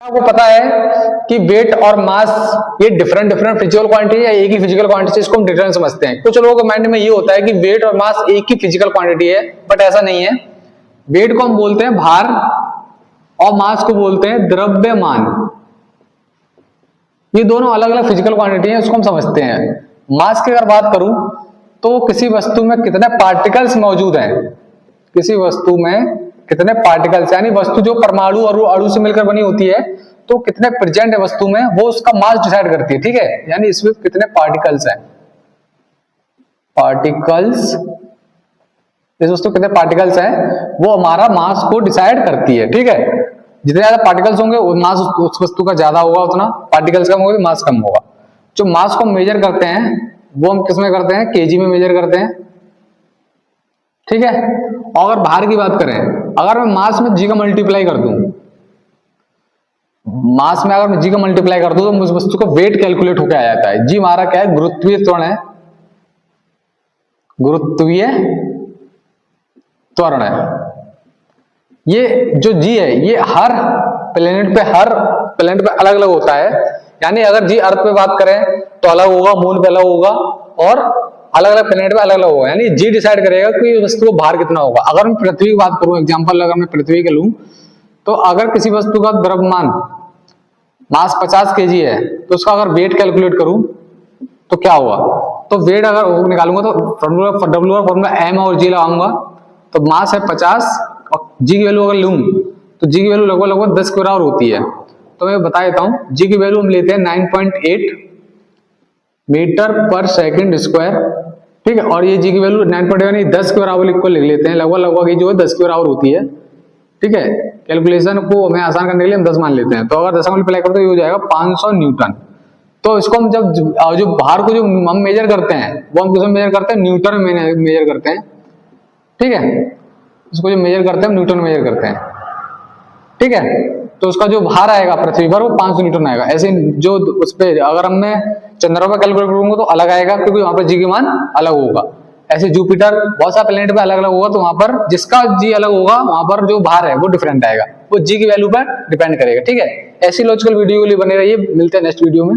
आपको पता है कि वेट और मास ये डिफरेंट फिजिकल क्वांटिटी या एक ही फिजिकल क्वांटिटी, इसको हम डिफरेंट समझते हैं। कुछ लोगों के माइंड में ये होता है कि वेट और मास एक ही फिजिकल क्वांटिटी है, बट ऐसा नहीं है। वेट को हम बोलते हैं भार और मास को बोलते हैं द्रव्यमान। ये दोनों अलग अलग फिजिकल क्वांटिटी है, उसको हम समझते हैं। मास की अगर बात करूं तो किसी वस्तु में कितने पार्टिकल्स मौजूद हैं, किसी वस्तु में कितने पार्टिकल्स, यानी वस्तु जो परमाणु और अणु से मिलकर बनी होती है, तो कितने प्रेजेंट है वस्तु में, वो उसका मास डिसाइड करती है। ठीक है, यानी इसमें कितने पार्टिकल्स हैं, पार्टिकल्स, इस वस्तु कितने पार्टिकल्स हैं वो हमारा मास को डिसाइड करती है। ठीक है, जितने ज्यादा पार्टिकल्स होंगे मास उस वस्तु का ज्यादा होगा, उतना पार्टिकल्स कम होंगे मास कम होगा। जो मास को मेजर करते हैं वो हम किस में करते हैं, केजी में मेजर करते हैं। ठीक है, और अगर भार की बात करें, अगर मैं मास में जी का मल्टीप्लाई कर दूं, मास में अगर मैं जी का मल्टीप्लाई कर दूं तो उस वस्तु का वेट कैलकुलेट होकर आ जाता है। जी हमारा क्या है, गुरुत्वीय त्वरण है, गुरुत्वीय त्वरण है। ये जो जी है ये हर प्लेनेट पे अलग अलग होता है। यानी अगर जी अर्थ पे बात करें तो अलग होगा, मून पे अलग होगा, और अलग अलग प्लेनेट पे अलग अलग होगा। यानी जी डिसाइड करेगा कि वस्तु को भार कितना होगा। अगर मैं पृथ्वी की बात करूं, एग्जांपल अगर मैं पृथ्वी के लूं, तो अगर किसी वस्तु का द्रव्यमान मास 50 केजी है तो उसका अगर वेट कैलकुलेट करूं तो क्या होगा, तो वेट अगर निकालूंगा तो फॉर्मूला एम और जी लगाऊंगा, तो मास है 50 और जी की वैल्यू अगर लूं तो जी की वैल्यू लगभग 10 के बराबर होती है। तो मैं बता देता हूं, जी की वैल्यू हम लेते हैं 9.8 मीटर पर सेकंड स्क्वायर। ठीक है, और ये जी की वैल्यू 9.8 10 के बराबर को लिख लेते हैं, लगभग ये जो है 10 के बराबर होती है। ठीक है, कैलकुलेशन को हमें आसान करने के लिए हम 10 मान लेते हैं। तो अगर 10 मल्टीप्लाई करते तो ये हो जाएगा 500 न्यूटन। तो इसको हम जब जो भार को जो हम मेजर करते हैं वो हम किसमें मेजर करते हैं, न्यूटन में मेजर करते हैं। ठीक है, इसको जो मेजर करते हैं हम न्यूटन में मेजर करते हैं। ठीक है, तो उसका जो भार आएगा पृथ्वी पर वो 500 न्यूटन आएगा। ऐसे जो उस पे अगर हमने चंद्रमा पर कैलकुलेट करूंगा तो अलग आएगा, क्योंकि वहां पर जी का मान अलग होगा। ऐसे जुपिटर बहुत सारे प्लेनेट पे अलग अलग होगा, तो वहां पर जिसका जी अलग होगा वहां पर जो भार है वो डिफरेंट आएगा, वो जी की वैल्यू पर डिपेंड करेगा। ठीक है, ऐसी लॉजिकल वीडियो के लिए बने रहिए, मिलते हैं नेक्स्ट वीडियो में।